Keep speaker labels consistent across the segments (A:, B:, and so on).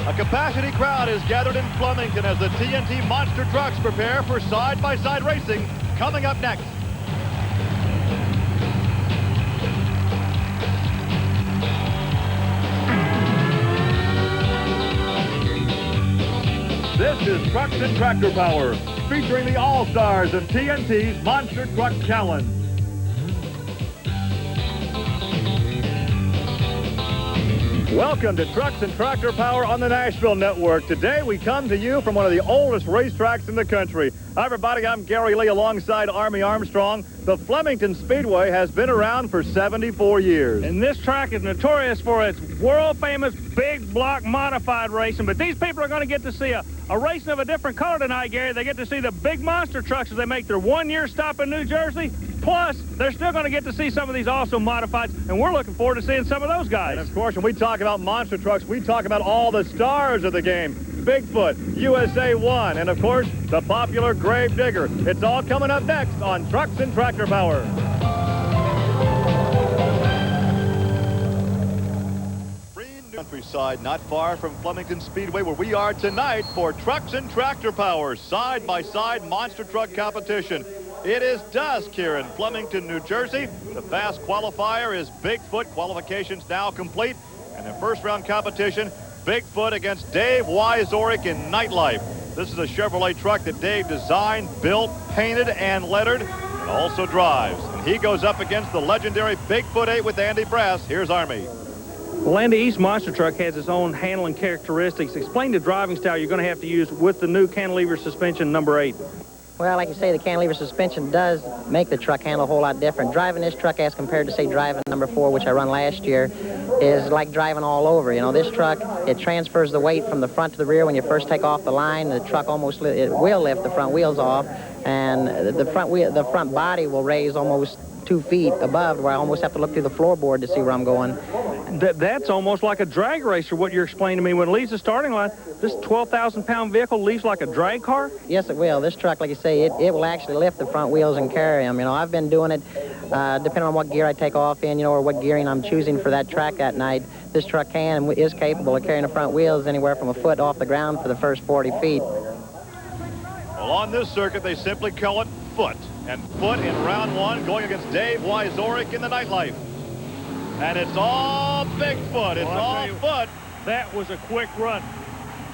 A: A capacity crowd is gathered in Flemington as the TNT monster trucks prepare for side-by-side racing coming up next. This is Trucks and Tractor Power, featuring the all-stars of TNT's Monster Truck Challenge. Welcome to Trucks and Tractor Power on the Nashville Network. Today we come to you from one of the oldest racetracks in the country. Hi everybody, I'm Gary Lee alongside Army Armstrong. The Flemington Speedway has been around for 74 years.
B: And this track is notorious for its world-famous big block modified racing. But these people are going to get to see a racing of a different color tonight, Gary. They get to see the big monster trucks as they make their one-year stop in New Jersey. Plus, they're still going to get to see some of these awesome modifieds, and we're looking forward to seeing some of those guys.
A: And of course, when we talk about monster trucks, we talk about all the stars of the game. Bigfoot, USA 1, and of course, the popular Grave Digger. It's all coming up next on Trucks and Tractor Power. Countryside, not far from Flemington Speedway, where we are tonight for Trucks and Tractor Power side-by-side monster truck competition. It is dusk here in Flemington, New Jersey. The fast qualifier is Bigfoot. Qualifications now complete. And in first round competition, Bigfoot against Dave Wyzorek in Nightlife. This is a Chevrolet truck that Dave designed, built, painted, and lettered, and also drives. And he goes up against the legendary Bigfoot 8 with Andy Brass. Here's Army.
B: Well, Andy, each monster truck has its own handling characteristics. Explain the driving style you're going to have to use with the new cantilever suspension number 8.
C: Well, like you say, the cantilever suspension does make the truck handle a whole lot different. Driving this truck as compared to, say, driving number 4, which I run last year, is like driving all over. You know, this truck, it transfers the weight from the front to the rear. When you first take off the line, the truck it will lift the front wheels off, and the front body will raise almost 2 feet above, where I almost have to look through the floorboard to see where I'm going.
B: That's almost like a drag racer, what you're explaining to me. When it leaves the starting line, this 12,000-pound vehicle leaves like a drag car?
C: Yes, it will. This truck, like you say, it will actually lift the front wheels and carry them. You know, I've been doing it depending on what gear I take off in, you know, or what gearing I'm choosing for that track that night. This truck is capable of carrying the front wheels anywhere from a foot off the ground for the first 40 feet.
A: Well, on this circuit, they simply call it Foot. And Foot in round 1 going against Dave Wyzorek in the Nightlife. And it's all Bigfoot. It's all Foot.
B: That was a quick run.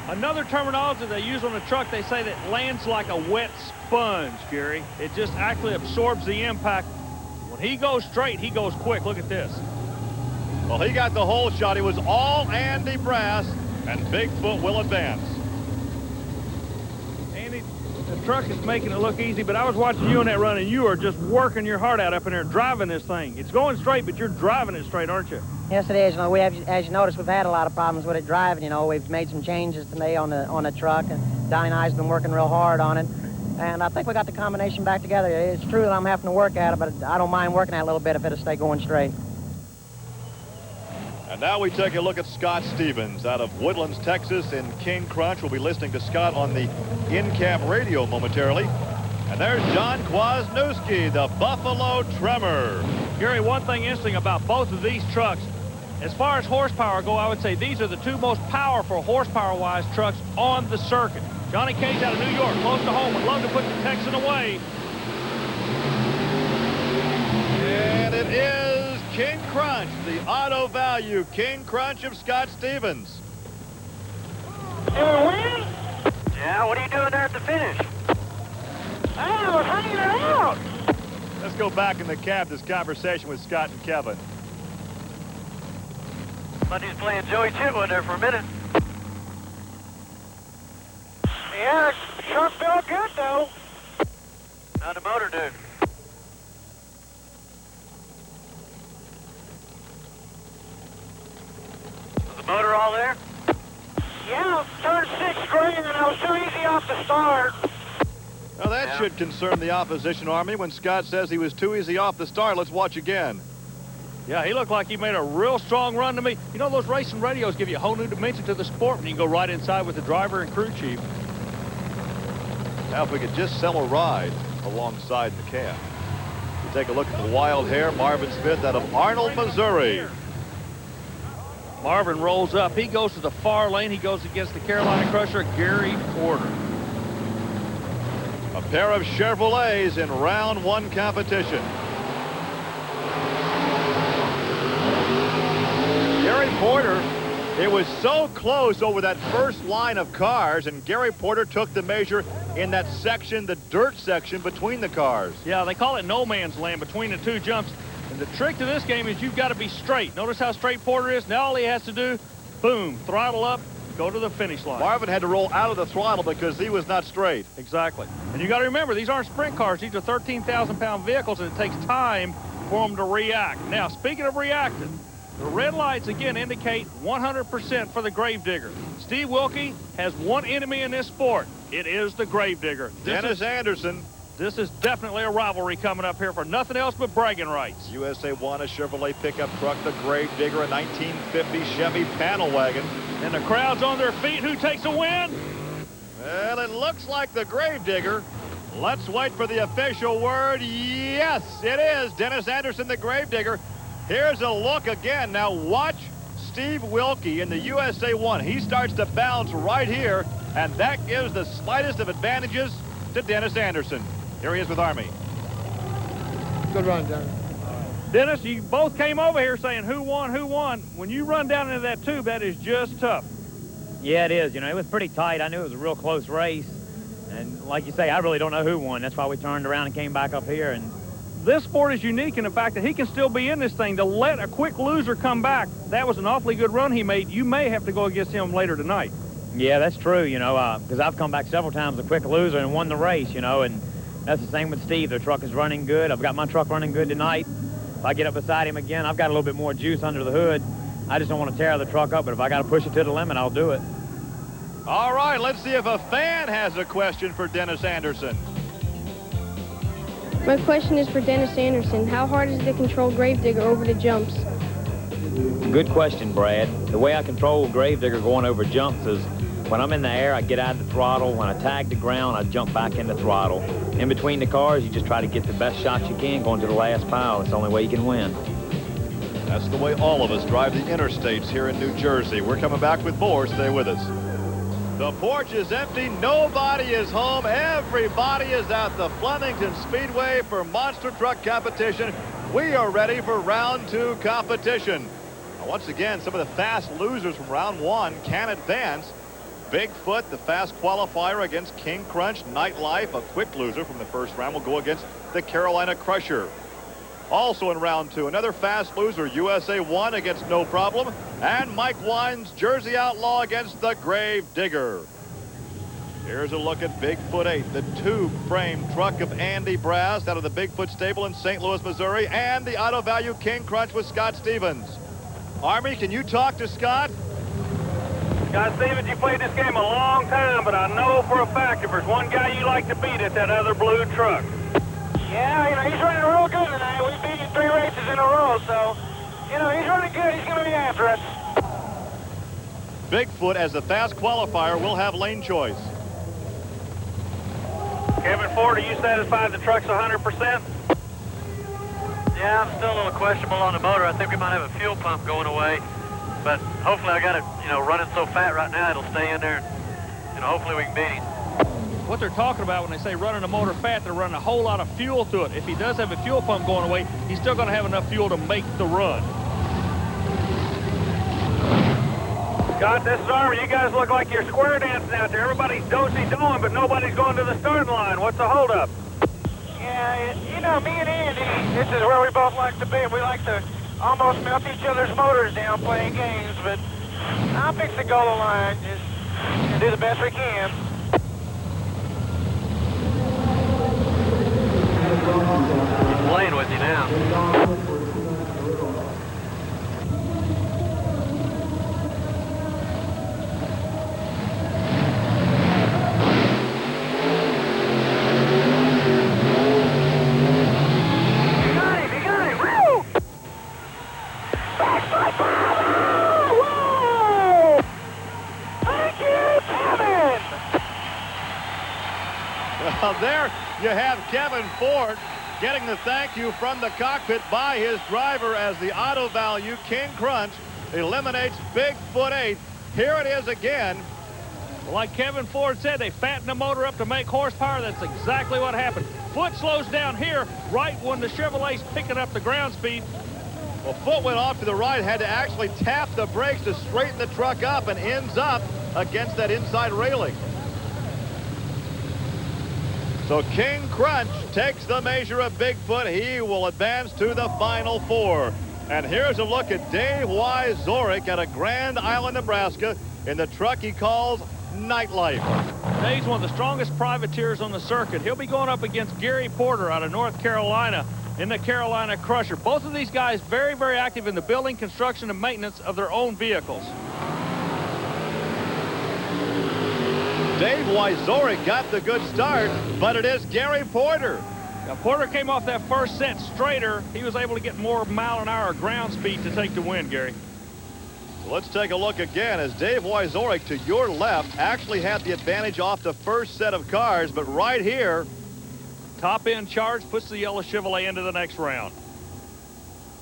B: Another terminology they use on the truck, they say that lands like a wet sponge, Gary. It just actually absorbs the impact. When he goes straight, he goes quick. Look at this.
A: Well, he got the whole shot. It was all Andy Brass, and Bigfoot will advance.
B: Andy, the truck is making it look easy, but I was watching you on that run, and you are just working your heart out up in there driving this thing. It's going straight, but you're driving it straight, aren't you?
C: Yes, it is. You know, as you notice, we've had a lot of problems with it driving. You know, we've made some changes today on the truck, and Donnie and I have been working real hard on it. And I think we got the combination back together. It's true that I'm having to work at it, but I don't mind working at it a little bit if it'll stay going straight.
A: And now we take a look at Scott Stevens out of Woodlands, Texas in King Crunch. We'll be listening to Scott on the in-cab radio momentarily. And there's John Kwasniewski, the Buffalo Tremor.
B: Gary, one thing interesting about both of these trucks, as far as horsepower go, I would say these are the 2 most powerful horsepower-wise trucks on the circuit. Johnny Cage out of New York, close to home, would love to put the Texan away.
A: And it is King Crunch, the auto value King Crunch of Scott Stevens.
D: You win? Yeah, what are you doing there at the finish? I was hanging it out.
A: Let's go back in the cab, this conversation with Scott and Kevin.
D: Money's playing Joey Chitwood there for a minute. Yeah, it sure felt good, though. How'd the motor do? Was the motor all there? Yeah, turned 6th grade, and I was too easy off the start.
A: Now that should concern the opposition, Army. When Scott says he was too easy off the start, let's watch again.
B: Yeah, he looked like he made a real strong run to me. You know, those racing radios give you a whole new dimension to the sport when you can go right inside with the driver and crew chief.
A: Now, if we could just sell a ride alongside the cab. We take a look at the wild hair, Marvin Smith out of Arnold, Missouri.
B: Marvin rolls up. He goes to the far lane. He goes against the Carolina Crusher, Gary Porter.
A: A pair of Chevrolets in round one competition. Gary Porter, it was so close over that first line of cars, and Gary Porter took the measure in that section, the dirt section between the cars.
B: Yeah, they call it no man's land between the two jumps. And the trick to this game is you've got to be straight. Notice how straight Porter is. Now all he has to do, boom, throttle up, go to the finish line.
A: Marvin had to roll out of the throttle because he was not straight.
B: Exactly. And you got to remember, these aren't sprint cars. These are 13,000-pound vehicles, and it takes time for them to react. Now, speaking of reacting, the red lights, again, indicate 100% for the Gravedigger. Steve Wilkie has one enemy in this sport. It is the Gravedigger.
A: Dennis Anderson.
B: This is definitely a rivalry coming up here for nothing else but bragging rights.
A: USA won a Chevrolet pickup truck, the Gravedigger, a 1950 Chevy panel wagon.
B: And the crowd's on their feet. Who takes a win?
A: Well, it looks like the Gravedigger. Let's wait for the official word. Yes, it is Dennis Anderson, the Gravedigger. Here's a look again. Now watch Steve Wilkie in the USA 1. He starts to bounce right here, and that gives the slightest of advantages to Dennis Anderson. Here he is with Army.
E: Good run, Dennis.
B: Dennis, you both came over here saying who won, who won. When you run down into that tube, that is just tough.
F: Yeah, it is. You know, it was pretty tight. I knew it was a real close race. And like you say, I really don't know who won. That's why we turned around and came back up here. And
B: this sport is unique in the fact that he can still be in this thing. To let a quick loser come back, that was an awfully good run he made. You may have to go against him later tonight.
F: yeah, that's true, you know, because I've come back several times a quick loser and won the race, you know, and that's the same with Steve. The truck is running good. I've got my truck running good tonight. If I get up beside him again, I've got a little bit more juice under the hood. I just don't want to tear the truck up, but if I got to push it to the limit, I'll do it.
A: All right, let's see if a fan has a question for Dennis Anderson.
G: My question is for Dennis Anderson. How hard is it to control Gravedigger over the jumps?
F: Good question, Brad. The way I control Gravedigger going over jumps is when I'm in the air, I get out of the throttle. When I tag the ground, I jump back in the throttle. In between the cars, you just try to get the best shot you can going to the last pile. It's the only way you can win.
A: That's the way all of us drive the interstates here in New Jersey. We're coming back with more. Stay with us. The porch is empty. Nobody is home. Everybody is at the Flemington Speedway for monster truck competition. We are ready for round 2 competition. Now, once again, some of the fast losers from round 1 can advance. Bigfoot, the fast qualifier against King Crunch. Nightlife, a quick loser from the first round, will go against the Carolina Crusher. Also in round 2, another fast loser, USA 1 against No Problem, and Mike Wine's Jersey Outlaw against the Grave Digger. Here's a look at Bigfoot 8, the tube frame truck of Andy Brass out of the Bigfoot stable in St. Louis, Missouri, and the Auto Value King Crunch with Scott Stevens. Army, can you talk to Scott?
B: Scott Stevens, you played this game a long time, but I know for a fact if there's one guy you like to beat, it's that other blue truck.
D: Yeah, you know, he's running real good tonight. We've beat him 3 races in a row, so, you know, he's running good. He's going to be after us.
A: Bigfoot, as the fast qualifier, will have lane choice.
B: Kevin Ford, are you satisfied the truck's 100%?
H: Yeah, I'm still a little questionable on the motor. I think we might have a fuel pump going away, but hopefully I got it, you know, running so fat right now it'll stay in there. You know, hopefully we can beat him.
B: What they're talking about when they say running the motor fat, they're running a whole lot of fuel through it. If he does have a fuel pump going away, he's still going to have enough fuel to make the run. Scott, this is Army. You guys look like you're square dancing out there. Everybody's do-si-doing, but nobody's going to the starting line. What's the holdup?
D: Yeah, you know, me and Andy, this is where we both like to be. We like to almost melt each other's motors down playing games, but I'll fix the goal line. Just do the best we can.
H: He's playing with you now.
A: Well, there you have Kevin Ford getting the thank you from the cockpit by his driver as the Auto Value King Crunch eliminates Bigfoot 8. Here it is again.
B: Well, like Kevin Ford said, they fattened the motor up to make horsepower. That's exactly what happened. Foot slows down here right when the Chevrolet's picking up the ground speed.
A: Well, Foot went off to the right, had to actually tap the brakes to straighten the truck up, and ends up against that inside railing. So King Crunch takes the measure of Bigfoot. He will advance to the Final Four. And here's a look at Dave Wyzorek out of Grand Island, Nebraska, in the truck he calls Nightlife.
B: Dave's one of the strongest privateers on the circuit. He'll be going up against Gary Porter out of North Carolina in the Carolina Crusher. Both of these guys very, very active in the building, construction, and maintenance of their own vehicles.
A: Dave Wyzorek got the good start, but it is Gary Porter.
B: Now, Porter came off that first set straighter. He was able to get more mile-an-hour ground speed to take the win, Gary.
A: Let's take a look again as Dave Wyzorek to your left actually had the advantage off the first set of cars, but right here,
B: top end charge puts the yellow Chevrolet into the next round.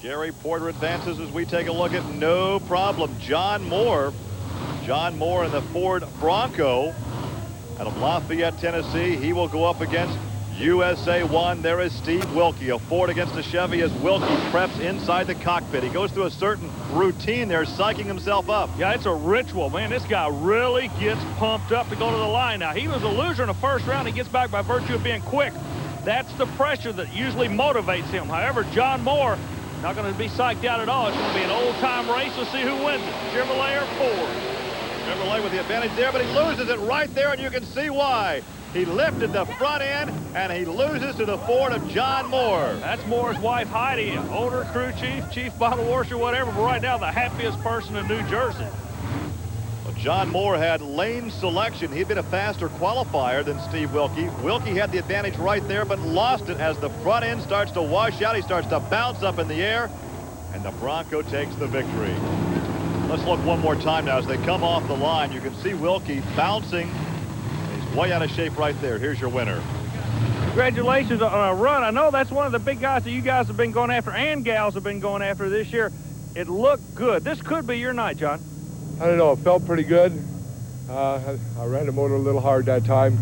A: Gary Porter advances as we take a look at no problem. John Moore in the Ford Bronco out of Lafayette, Tennessee. He will go up against USA 1. There is Steve Wilkie. A Ford against a Chevy as Wilkie preps inside the cockpit. He goes through a certain routine there, psyching himself up.
B: Yeah, it's a ritual, man. This guy really gets pumped up to go to the line. Now, he was a loser in the first round. He gets back by virtue of being quick. That's the pressure that usually motivates him. However, John Moore, not going to be psyched out at all. It's going to be an old-time race. We'll see who wins it, Chevrolet or Ford.
A: Chevrolet with the advantage there, but he loses it right there, and you can see why. He lifted the front end, and he loses to the Ford of John Moore.
B: That's Moore's wife, Heidi, older crew chief, chief bottle washer, whatever, but right now the happiest person in New Jersey.
A: Well, John Moore had lane selection. He'd been a faster qualifier than Steve Wilkie. Wilkie had the advantage right there, but lost it as the front end starts to wash out. He starts to bounce up in the air, and the Bronco takes the victory. Let's look one more time now as they come off the line. You can see Wilkie bouncing. He's way out of shape right there. Here's your winner.
B: Congratulations on a run. I know that's one of the big guys that you guys have been going after and gals have been going after this year. It looked good. This could be your night, John.
E: I don't know. It felt pretty good. I ran the motor a little hard that time.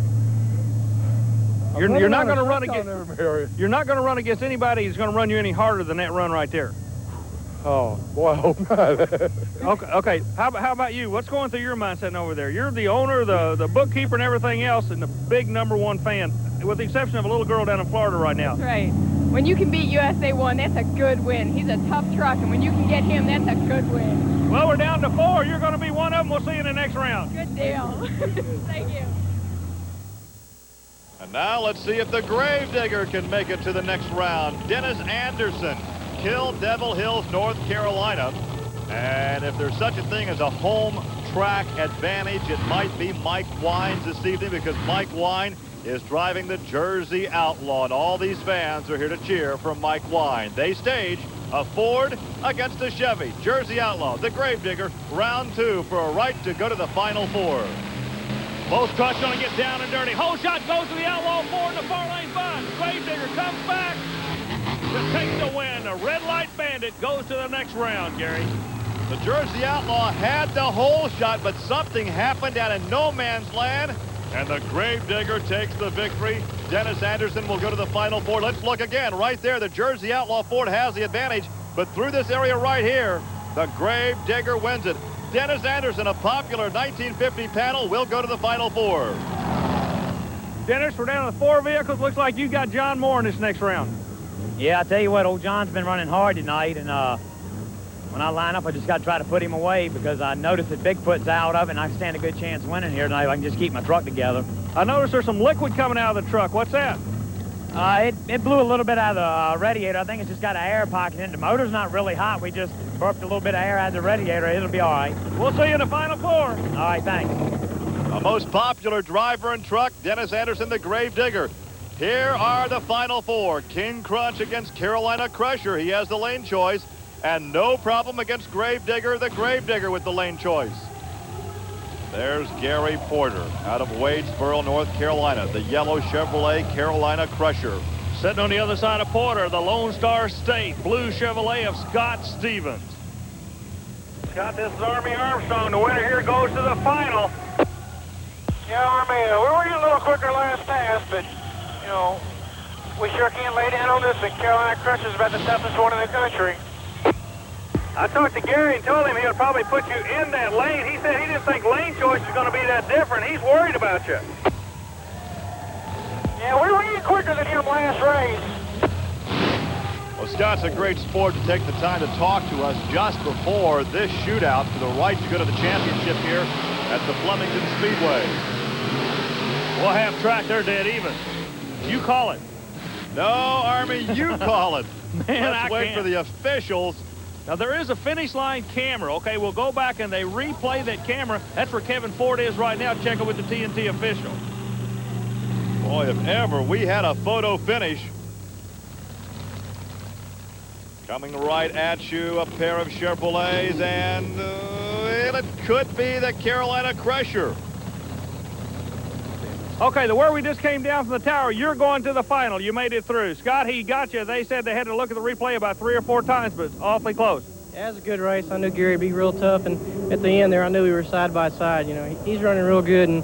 B: You're not going to run against. You're not going to run against anybody who's going to run you any harder than that run right there.
E: Oh, boy, I hope not.
B: Okay. How about you? What's going through your mind sitting over there? You're the owner, the bookkeeper, and everything else, and the big #1 fan, with the exception of a little girl down in Florida right now.
I: That's right. When you can beat USA 1, that's a good win. He's a tough truck, and when you can get him, that's a good win.
B: Well, we're down to 4. You're going to be one of them. We'll see you in the next round.
I: Good deal. Thank you.
A: And now let's see if the Gravedigger can make it to the next round. Dennis Anderson, Kill Devil Hills, North Carolina. And if there's such a thing as a home track advantage, it might be Mike Wines this evening, because Mike Wine is driving the Jersey Outlaw, and all these fans are here to cheer for Mike Wine. They stage a Ford against a Chevy. Jersey Outlaw, the Gravedigger, round 2 for a right to go to the Final Four.
B: Both trucks going to get down and dirty. Whole shot goes to the Outlaw Ford in the far lane five. Gravedigger comes back to take the win. The Red Light Bandit goes to the next round, Gary.
A: The Jersey Outlaw had the hole shot, but something happened out in no man's land, and the Gravedigger takes the victory. Dennis Anderson will go to the Final Four. Let's look again. Right there, the Jersey Outlaw Ford has the advantage, but through this area right here, the Gravedigger wins it. Dennis Anderson, a popular 1950 panel, will go to the Final Four.
B: Dennis, we're down to 4 vehicles. Looks like you got John Moore in this next round.
F: Yeah, I tell you what, old John's been running hard tonight, and when I line up, I just got to try to put him away, because I noticed that Bigfoot's out of it, and I stand a good chance winning here tonight if I can just keep my truck together.
B: I noticed there's some liquid coming out of the truck. What's that?
F: It blew a little bit out of the radiator. I think it's just got an air pocket in it. The motor's not really hot. We just burped a little bit of air out of the radiator. It'll be all right.
B: We'll see you in the Final Four.
F: All right, thanks.
A: The most popular driver and truck, Dennis Anderson, the Gravedigger. Here are the Final Four. King Crunch against Carolina Crusher. He has the lane choice. And no problem against Gravedigger, the Gravedigger with the lane choice. There's Gary Porter out of Wadesboro, North Carolina, the yellow Chevrolet Carolina Crusher.
B: Sitting on the other side of Porter, the Lone Star State blue Chevrolet of Scott Stevens. Scott, this is Army Armstrong. The winner here goes to the final.
D: Yeah, Army, we were getting a little quicker last pass, but, you know, we sure can't lay down on this thing. Carolina Crusher is about the toughest one in the country.
B: I talked to Gary and told him he would probably put you in that lane. He said he didn't think lane choice was going to be that different. He's worried about you.
D: Yeah, we were getting quicker than him last race.
A: Well, Scott's a great sport to take the time to talk to us just before this shootout for the right to go to the championship here at the Flemington Speedway.
B: We'll have track. They're dead even. You call it.
A: No, Army, you call it.
B: Man,
A: Let's wait for the officials.
B: Now, there is a finish line camera. Okay, we'll go back and they replay that camera. That's where Kevin Ford is right now, checking with the TNT official.
A: Boy, if ever we had a photo finish. Coming right at you, a pair of Chevrolets, and it could be the Carolina Crusher.
B: Okay, where we just came down from the tower, you're going to the final. You made it through. Scott, he got you. They said they had to look at the replay about 3 or 4 times, but it's awfully close.
C: Yeah, it was a good race. I knew Gary would be real tough, and at the end there, I knew we were side by side. You know, he's running real good, and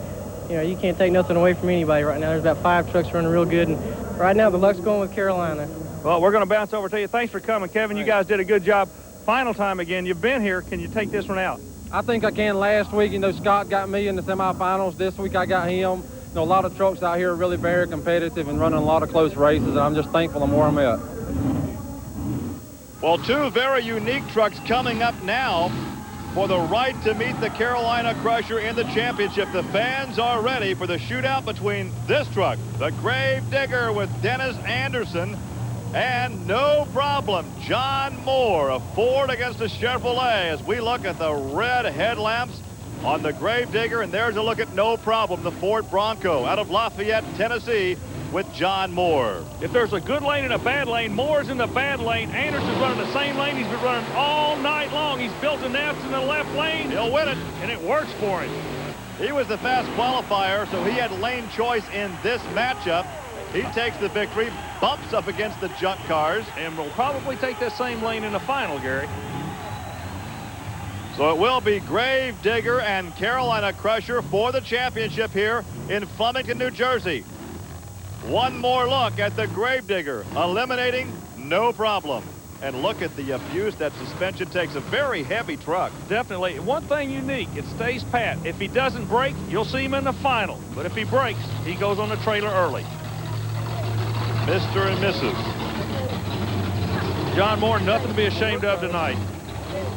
C: you know, you can't take nothing away from anybody right now. There's about 5 trucks running real good, and right now the luck's going with Carolina.
B: Well, we're going to bounce over to you. Thanks for coming, Kevin. You guys did a good job. Final time again. You've been here. Can you take this one out?
E: I think I can. Last week, you know, Scott got me in the semifinals. This week I got him. You know, a lot of trucks out here are really very competitive and running a lot of close races, and I'm just thankful I'm where I'm at.
A: Well, 2 very unique trucks coming up now for the right to meet the Carolina Crusher in the championship. The fans are ready for the shootout between this truck, the Grave Digger with Dennis Anderson, and no problem, John Moore, a Ford against a Chevrolet, as we look at the red headlamps on the Grave Digger, and there's a look at no problem, the Ford Bronco out of Lafayette, Tennessee, with John Moore.
B: If there's a good lane and a bad lane, Moore's in the bad lane. Anderson's running the same lane he's been running all night long. He's built the naps in the left lane.
A: He'll win it.
B: And it works for him.
A: He was the fast qualifier, so he had lane choice in this matchup. He takes the victory, bumps up against the junk cars.
B: And will probably take that same lane in the final, Gary.
A: So it will be Grave Digger and Carolina Crusher for the championship here in Flemington, New Jersey. One more look at the Grave Digger, eliminating no problem. And look at the abuse that suspension takes. A very heavy truck.
B: Definitely. One thing unique, it stays pat. If he doesn't break, you'll see him in the final. But if he breaks, he goes on the trailer early.
A: Mr. and Mrs.
B: John Moore, nothing to be ashamed of tonight.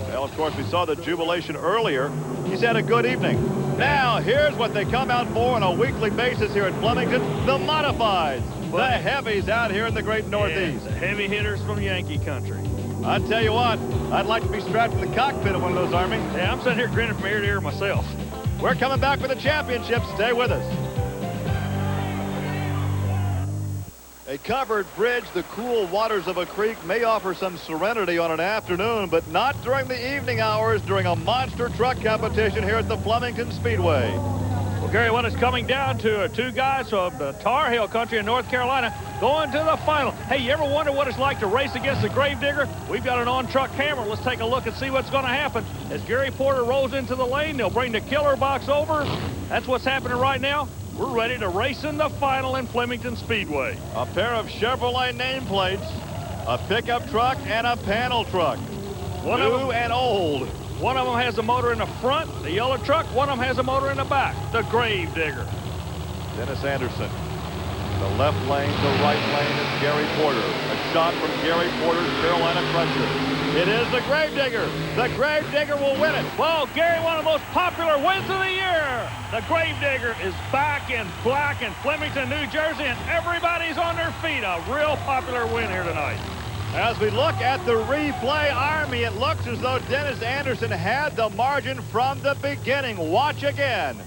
A: Well, of course, we saw the jubilation earlier. He's had a good evening. Now, here's what they come out for on a weekly basis here at Flemington, the modifieds, the heavies out here in the great Northeast.
B: Yeah, the heavy hitters from Yankee country.
A: I tell you what, I'd like to be strapped in the cockpit of one of those, Army.
B: Yeah, I'm sitting here grinning from ear to ear myself.
A: We're coming back for the championship. Stay with us. A covered bridge, the cool waters of a creek, may offer some serenity on an afternoon, but not during the evening hours during a monster truck competition here at the Flemington Speedway.
B: Well, Gary, what it's coming down to are 2 guys from the Tar Heel country in North Carolina going to the final. Hey, you ever wonder what it's like to race against the Grave Digger? We've got an on-truck camera. Let's take a look and see what's going to happen. As Gary Porter rolls into the lane, they'll bring the killer box over. That's what's happening right now. We're ready to race in the final in Flemington Speedway.
A: A pair of Chevrolet nameplates, a pickup truck, and a panel truck. New and old.
B: One of them has a motor in the front, the yellow truck. One of them has a motor in the back, the Grave Digger.
A: Dennis Anderson. The left lane, the right lane is Gary Porter. A shot from Gary Porter's Carolina Crusher. It is the Grave Digger. The Grave Digger will win it.
B: Well, Gary, one of the most popular wins of the year. The Grave Digger is back in black in Flemington, New Jersey, and everybody's on their feet. A real popular win here tonight.
A: As we look at the replay, Army, it looks as though Dennis Anderson had the margin from the beginning. Watch again.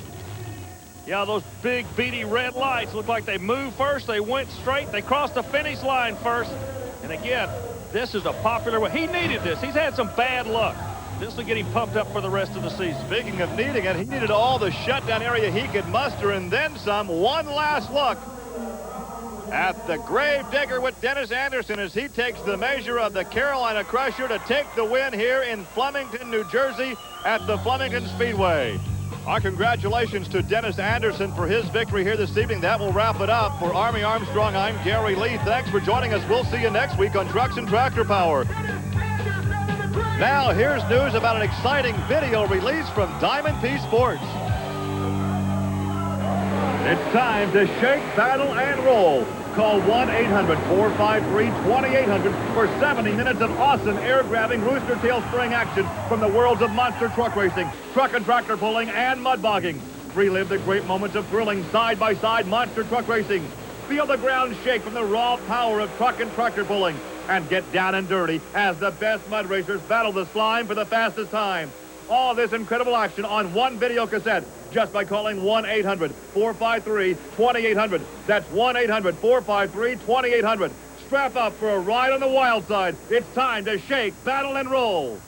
B: Yeah, those big beady red lights look like they moved first. They went straight. They crossed the finish line first. And again, this is a popular one. He needed this. He's had some bad luck. This will get him pumped up for the rest of the season.
A: Speaking of needing it, he needed all the shutdown area he could muster and then some. One last look At the Grave Digger with Dennis Anderson as he takes the measure of the Carolina Crusher to take the win here in Flemington, New Jersey at the Flemington Speedway. Our congratulations to Dennis Anderson for his victory here this evening. That will wrap it up. For Army Armstrong, I'm Gary Lee. Thanks for joining us. We'll see you next week on Trucks and Tractor Power. Now, here's news about an exciting video release from Diamond P Sports. It's time to shake, battle, and roll. Call 1-800-453-2800 for 70 minutes of awesome air-grabbing rooster tail spring action from the worlds of monster truck racing, truck and tractor pulling, and mud bogging. Relive the great moments of thrilling side-by-side monster truck racing. Feel the ground shake from the raw power of truck and tractor pulling. And get down and dirty as the best mud racers battle the slime for the fastest time. All this incredible action on one video cassette just by calling 1-800-453-2800. That's 1-800-453-2800. Strap up for a ride on the wild side. It's time to shake, battle, and roll.